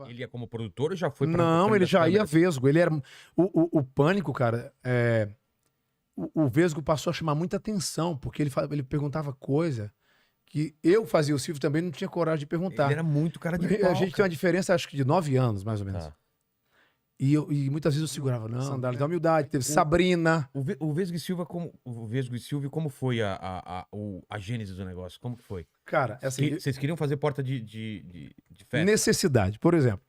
Ele ia como produtor ou já foi pra Não, frente ele das já ia câmeras? vesgo. Ele era. O Pânico, cara, o vesgo passou a chamar muita atenção, porque ele perguntava coisa que eu fazia, o Silvio também não tinha coragem de perguntar. Ele era muito cara de Porque pau, a gente tem cara. uma diferença, acho que de 9 anos, mais ou menos. Tá. E muitas vezes eu segurava, não, sandália da humildade. Teve Sabrina. O Vesgo e Silva, o Vesgo e Silvio, como foi a gênese do negócio? Como que foi? Cara, assim, Vocês queriam fazer porta de festa? necessidade. Por exemplo,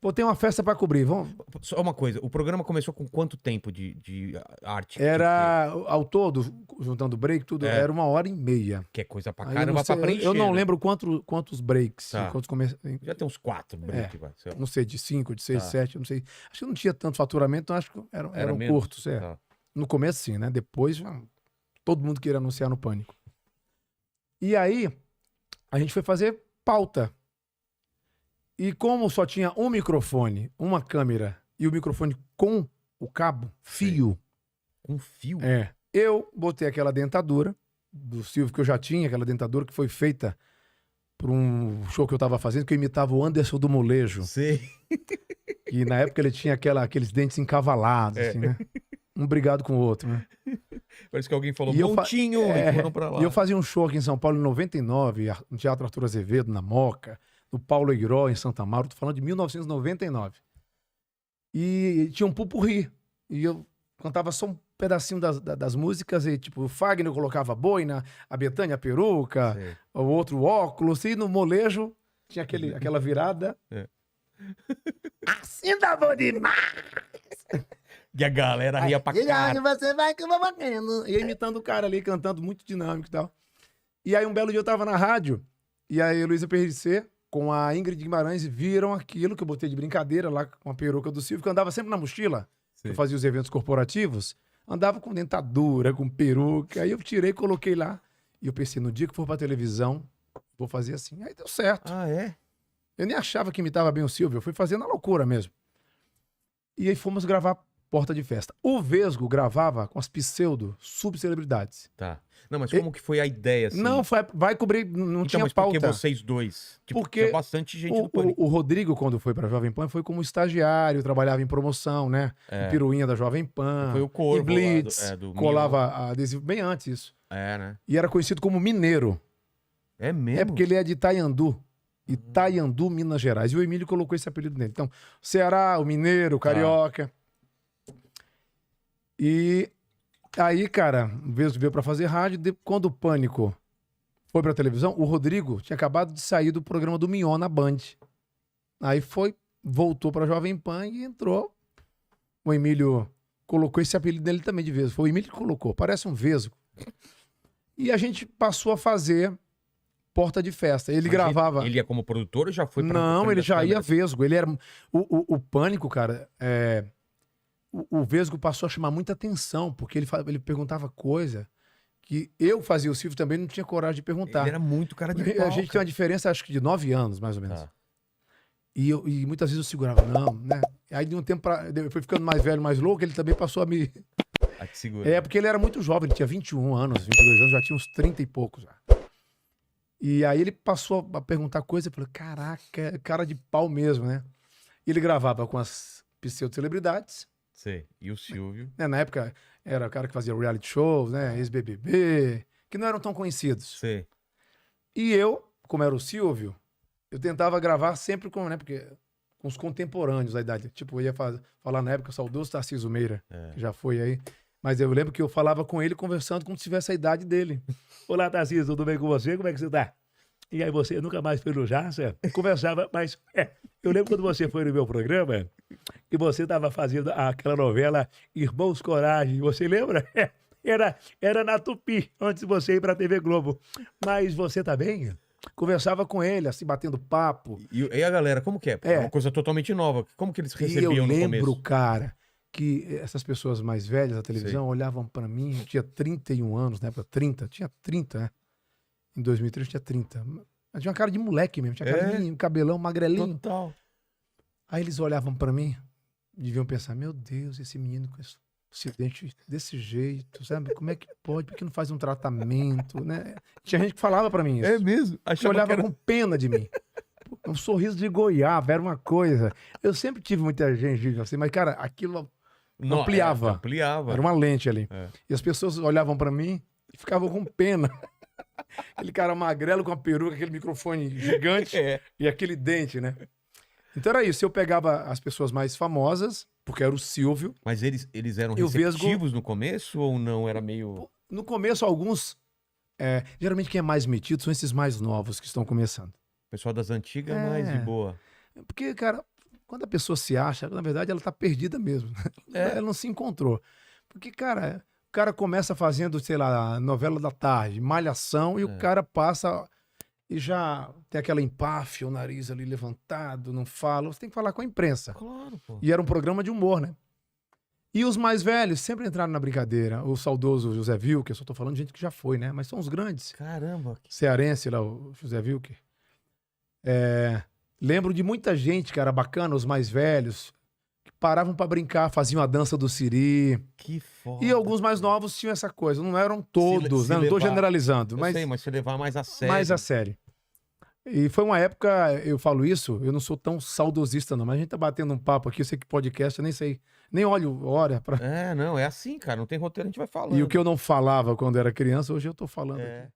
pô, tem uma festa pra cobrir. Vamos. Só uma coisa, o programa começou com quanto tempo de arte? Era, ao todo, juntando break, tudo, É. era 1h30. Que é coisa pra Aí eu caramba não sei, pra preencher. eu não né? lembro quantos breaks. Tá. Quantos Já tem uns 4 break, vai. sei lá. Não sei, de 5, de 6, Tá. 7, eu não sei. Acho que não tinha tanto faturamento, então acho que eram menos? curtos. Tá. No começo, sim, né? Depois, todo mundo queria anunciar no Pânico. E aí, a gente foi fazer pauta. E como só tinha um microfone, uma câmera e o microfone com o cabo, fio, Com fio? eu botei aquela dentadura do Silvio que eu já tinha, aquela dentadura que foi feita por um show que eu tava fazendo, que eu imitava o Anderson do Molejo. Sei. E na época ele tinha aqueles dentes encavalados, assim, né? Um brigado com o outro, né? Parece que alguém falou, E eu Montinho, e foram pra lá. E eu fazia um show aqui em São Paulo em 99, no Teatro Arthur Azevedo, na Moca, no Paulo Aguiró, em Santa Maura, tô falando de 1999. E tinha um pupurri. E eu cantava só um pedacinho das músicas, e tipo, o Fagner colocava boina, a Bethânia a peruca, Sei. o outro o óculos, e no molejo tinha aquela virada. É. Assim dá bom demais! E a galera ria pra E aí caralho. você vai que eu vou batendo. E imitando o cara ali, cantando muito dinâmico e tal. E aí um belo dia eu tava na rádio, e aí a Luísa PRC com a Ingrid Guimarães viram aquilo que eu botei de brincadeira lá com a peruca do Silvio, que eu andava sempre na mochila, que eu fazia os eventos corporativos, andava com dentadura, com peruca, aí eu tirei, coloquei lá, e eu pensei, no dia que for pra televisão, vou fazer assim. Aí deu certo. Ah, é? Eu nem achava que imitava bem o Silvio, eu fui fazendo a loucura mesmo. E aí fomos gravar Porta de Festa. O Vesgo gravava com as pseudo-subcelebridades. Tá. Não, mas como que foi a ideia, assim? Não, vai cobrir, não então, tinha mas por que pauta. vocês dois? Tipo, Porque tinha bastante gente no Pânico. O Rodrigo, quando foi pra Jovem Pan, foi como estagiário, trabalhava em promoção, né? É. Em piruinha da Jovem Pan. Foi o Corvo E Blitz, lá do colava adesivo bem antes isso. É, né? E era conhecido como Mineiro. É mesmo? É porque ele é de Itaiandu. Itaiandu, Minas Gerais. E o Emílio colocou esse apelido nele. Então, Ceará, o Mineiro, o Carioca. E aí, cara, o Vesgo veio pra fazer rádio. Quando o Pânico foi pra televisão, o Rodrigo tinha acabado de sair do programa do Mion na Band. Aí voltou pra Jovem Pan e entrou. O Emílio colocou esse apelido dele também de Vesgo. Foi o Emílio que colocou, parece um Vesgo. E a gente passou a fazer Porta de Festa. Ele Mas gravava. Ele ia como produtor ou já foi pra Não, frente ele das já ia câmeras? Vesgo. Ele era. O Pânico, cara, o Vesgo passou a chamar muita atenção, porque ele perguntava coisa que eu fazia, o Silvio também não tinha coragem de perguntar. Ele era muito cara de Porque pau, a gente tem cara. uma diferença, acho que de 9 anos, mais ou menos. Tá. E muitas vezes eu segurava, não, né? Aí de um tempo eu fui ficando mais velho, mais louco, ele também passou a me. Ah, te segura. Porque ele era muito jovem, ele tinha 21 anos, 22 anos, já tinha uns 30 e poucos já. E aí ele passou a perguntar coisa, eu falei, caraca, cara de pau mesmo, né? E ele gravava com as pseudo-celebridades, Sei. E o Silvio? né? Na época era o cara que fazia reality shows, né? Ex-BBB, que não eram tão conhecidos. Sei. E eu, como era o Silvio, eu tentava gravar sempre com, né? Porque com os contemporâneos da idade. Tipo, eu ia falar na época o saudoso Tarcísio Meira, que já foi aí. Mas eu lembro que eu falava com ele conversando como se tivesse a idade dele. Olá, Tarcísio, tudo bem com você? Como é que você tá? E aí, você nunca mais foi no Jassa? Conversava, mas eu lembro quando você foi no meu programa, que você estava fazendo aquela novela Irmãos Coragem. Você lembra? Era na Tupi, antes de você ir pra TV Globo. Mas você tá bem? Conversava com ele, assim, batendo papo. E a galera, como que é? É uma coisa totalmente nova. Como que eles recebiam E eu no lembro, começo? cara, que essas pessoas mais velhas da televisão olhavam pra mim, eu tinha 31 anos, né? 30, tinha 30, né? Em 2003 eu tinha 30. Mas tinha uma cara de moleque mesmo, tinha cara de menino, cabelão, magrelinho. Total. Aí eles olhavam pra mim, deviam pensar, meu Deus, esse menino com esse dente desse jeito, sabe? Como é que pode? Por que não faz um tratamento, né? Tinha gente que falava pra mim isso. É mesmo? Que Achava olhava que era... com pena de mim. Um sorriso de goiaba, era uma coisa. Eu sempre tive muita gengiva assim, mas, cara, aquilo ampliava. Ampliava. Era uma lente ali. É. E as pessoas olhavam pra mim e ficavam com pena. Aquele cara magrelo com a peruca, aquele microfone gigante e aquele dente, né? Então era isso. Eu pegava as pessoas mais famosas, porque era o Silvio. Mas eles eram E o Vesgo- receptivos no começo ou não? Era meio... No começo, alguns... geralmente quem é mais metido são esses mais novos que estão começando. O pessoal das antigas É. mais de boa. Porque, cara, quando a pessoa se acha, na verdade ela tá perdida mesmo. Ela não se encontrou. Porque, cara, o cara começa fazendo, sei lá, novela da tarde, malhação, e o cara passa e já tem aquela empáfia, o nariz ali levantado, não fala. Você tem que falar com a imprensa. Claro, pô. E era um programa de humor, né? E os mais velhos sempre entraram na brincadeira. O saudoso José Wilker, eu só tô falando de gente que já foi, né? Mas são os grandes. Caramba. Cearense lá, o José Wilker. Lembro de muita gente, cara, bacana, os mais velhos, que paravam pra brincar, faziam a dança do siri. Que foda. E alguns mais novos tinham essa coisa. Não eram todos, se né? Não tô levar- generalizando, Eu mas sei, mas se levar mais a sério. mais a sério. E foi uma época, eu falo isso, eu não sou tão saudosista não, mas a gente tá batendo um papo aqui, eu sei que podcast, eu nem sei, nem olho hora pra... Não, é assim, cara. Não tem roteiro, a gente vai falando. E o que eu não falava quando era criança, hoje eu tô falando É. aqui.